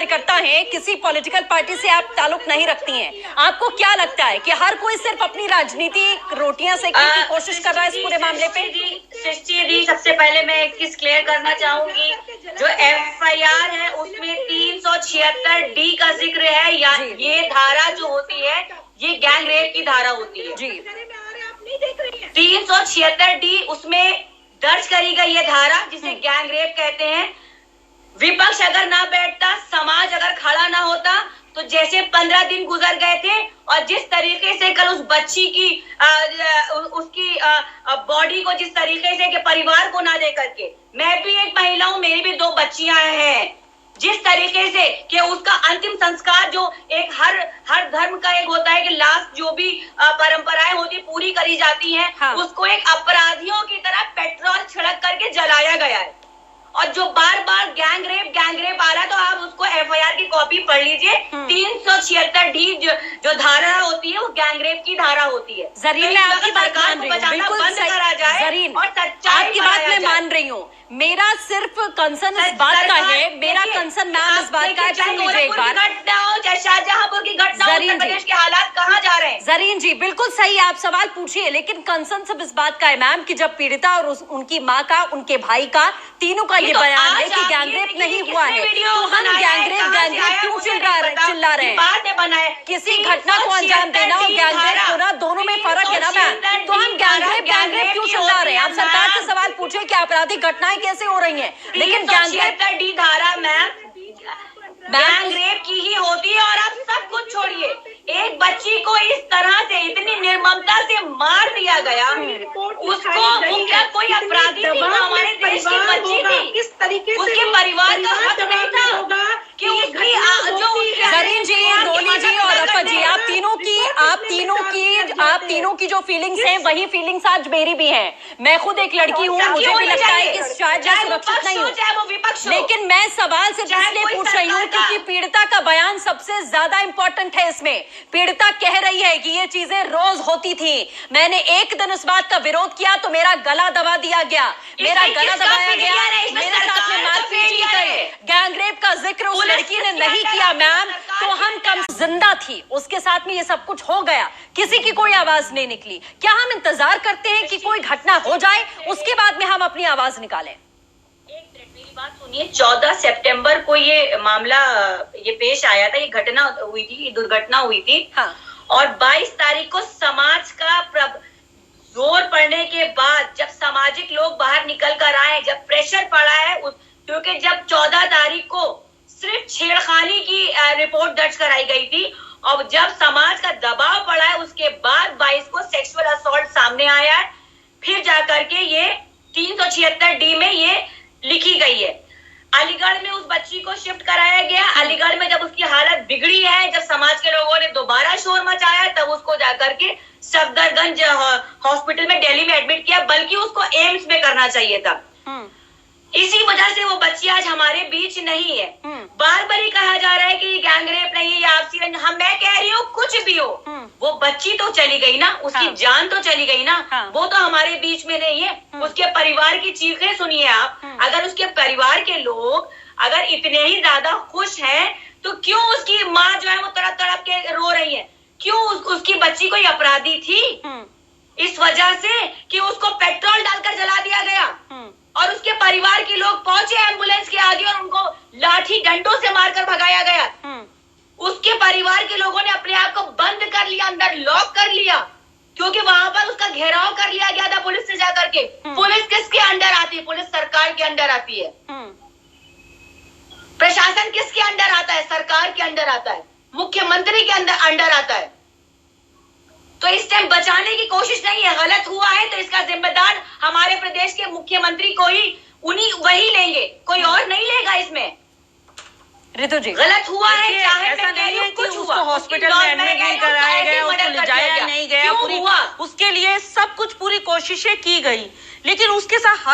कार्यकर्ता हैं, किसी पॉलिटिकल पार्टी से आप ताल्लुक नहीं रखती हैं, आपको क्या लगता है कि हर कोई सिर्फ अपनी राजनीति रोटियां सेकने की कोशिश कर रहा है इस पूरे मामले पे? सृष्टि दी, सबसे पहले मैं एक चीज क्लियर करना चाहूंगी, जो FIR है उसमें 376D का जिक्र है, या ये धारा जो होती है ये गैंग रेप की धारा होती है जी। 376D उसमें दर्ज करी गई ये धारा जिसे गैंग रेप कहते हैं। विपक्ष अगर ना बैठता, समाज अगर खड़ा ना होता, तो जैसे 15 दिन गुजर गए थे और जिस तरीके से कल उस बच्ची की उसकी बॉडी को जिस तरीके से कि परिवार को ना दे करके, मैं भी एक महिला हूं, मेरी भी 2 बच्चियां हैं, जिस तरीके से कि उसका अंतिम संस्कार जो एक हर धर्म का एक होता है कि लास्ट जो भी परंपराएं होती पूरी करी जाती हैं, हाँ। उसको एक अपराधियों की तरह पेट्रोल छिड़क करके जलाया गया है। और जो बार बार गैंग रेप आ रहा है, तो आप उसको FIR की कॉपी पढ़ लीजिए। 376D जो धारा होती है वो गैंग रेप की धारा होती है। जरीन, मैं आपकी बात मान रही हूँ, बिल्कुल बंद करा जाए जरीन, और सच्चाई आपकी बात मैं मान रही हूँ। मेरा सिर्फ कंसर्न इस बात का है, मेरा कंसर्न मैम इस बात का है, सुन लीजिए एक बार। शाहजहांपुर की घटना, उत्तर प्रदेश के हालात कहाँ जा रहे हैं? जरीन जी, बिल्कुल सही, आप सवाल पूछिए, लेकिन कंसर्न सब इस बात का है मैम कि जब पीड़िता और उनकी माँ का, उनके भाई का, तीनों का ये बयान है कि गैंगरेप नहीं हुआ है, तो हम गैंगरेप क्यों चिल्ला रहे हैं? किसी घटना को अंजाम देना और गैंगरेप होना, दोनों में फर्क है ना मैम, तो हम गैंगरेप क्यों चिल्ला रहे हैं? आप सरकार से सवाल पूछे कि आपराधिक घटनाएं कैसे हो रही हैं, लेकिन गैंगरेप धारा मैम गैंग रेप की ही होती है। और आप सब कुछ छोड़िए, एक बच्ची को इस तरह से इतनी निर्ममता से मार दिया गया, उसको क्या कोई अपराधी थी? हमारे देश की बच्ची थी, किस तरीके से उसके परिवार का हक नहीं था कि उसकी जरीन जी, डोली जी और रफत जी, आप तीनों की जो फीलिंग्स हैं वही फीलिंग्स आज मेरी भी हैं। मैं खुद एक लड़की हूँ, मुझे भी लगता है कि शायद मैं सुरक्षित नहीं हूँ, लेकिन मैं सवाल सिर्फ इसलिए पूछ रही हूँ क्योंकि पीड़िता का बयान सबसे ज्यादा इंपॉर्टेंट है इसमें। पीड़िता कह रही है कि ये चीजें रोज होती थी, मैंने एक दिन उस बात का विरोध किया तो मेरा गला दबा दिया गया, मेरा गला दबाया गया, मेरे साथ में मारपीट की गई, गैंगरेप का जिक्र उस लड़की ने नहीं किया मैम, तो हम कम जिंदा थी, उसके साथ में ये सब कुछ हो गया, किसी की कोई आवाज नहीं निकली। क्या हम इंतजार करते हैं कि कोई घटना हो जाए उसके बाद में हम अपनी आवाज निकालें? मेरी बात सुनिए, 14 सितंबर को ये मामला ये पेश आया था, ये घटना हुई थी, ये दुर्घटना हुई थी, हाँ। और 22 तारीख को समाज का जोर पड़ने के बाद जब सामाजिक लोग बाहर निकल कर आए, जब प्रेशर पड़ा है, क्योंकि जब 14 तारीख को सिर्फ छेड़खानी की रिपोर्ट दर्ज कराई गई थी और जब समाज का दबाव पड़ा है उसके बाद 22 को सेक्सुअल असॉल्ट सामने आया है, फिर जाकर के ये 376D में ये लिखी गई है। अलीगढ़ में उस बच्ची को शिफ्ट कराया गया, अलीगढ़ में जब उसकी हालत बिगड़ी है, जब समाज के लोगों ने दोबारा शोर मचाया, तब उसको जाकर के सफदरगंज हॉस्पिटल में दिल्ली में एडमिट किया, बल्कि उसको एम्स में करना चाहिए था। इसी वजह से वो बच्ची आज हमारे बीच नहीं है। बार बार ही कहा जा रहा है कि गैंगरेप नहीं है, आपसी हम, मैं कह रही हूँ कुछ भी हो, वो बच्ची तो चली गई ना, उसकी हाँ। जान तो चली गई ना, हाँ। वो तो हमारे बीच में नहीं है। उसके परिवार की चीखें सुनिए आप, अगर उसके परिवार के लोग अगर इतने ही ज्यादा खुश हैं तो क्यों उसकी माँ जो है वो तड़प तड़प के रो रही है? क्यों उसकी बच्ची कोई अपराधी थी? इस वजह से कि उसको पेट्रोल डालकर जला दिया गया और उसके परिवार के लोग पहुंचे एम्बुलेंस के आगे और उनको लाठी डंडों से मारकर भगाया गया। उसके परिवार के लोगों ने अपने आप को बंद कर लिया, अंदर लॉक कर लिया, क्योंकि वहां पर उसका घेराव कर लिया गया था पुलिस से जाकर के। पुलिस किसके अंडर आती है? पुलिस सरकार के अंडर आती है। प्रशासन किसके अंडर आता है? सरकार के अंडर आता है, मुख्यमंत्री के अंडर आता है। तो इस टाइम बचाने की कोशिश नहीं है, गलत हुआ है तो इसका जिम्मेदार हमारे प्रदेश के मुख्यमंत्री को ही वही लेंगे, कोई और नहीं लेगा इसमें। रितु जी, गलत हुआ है, चाहे ऐसा नहीं है कि उसको हॉस्पिटल में एडमिट नहीं कराया गया, उसको ले जाया नहीं गया, उसके लिए सब कुछ पूरी कोशिशें की गई, लेकिन उसके साथ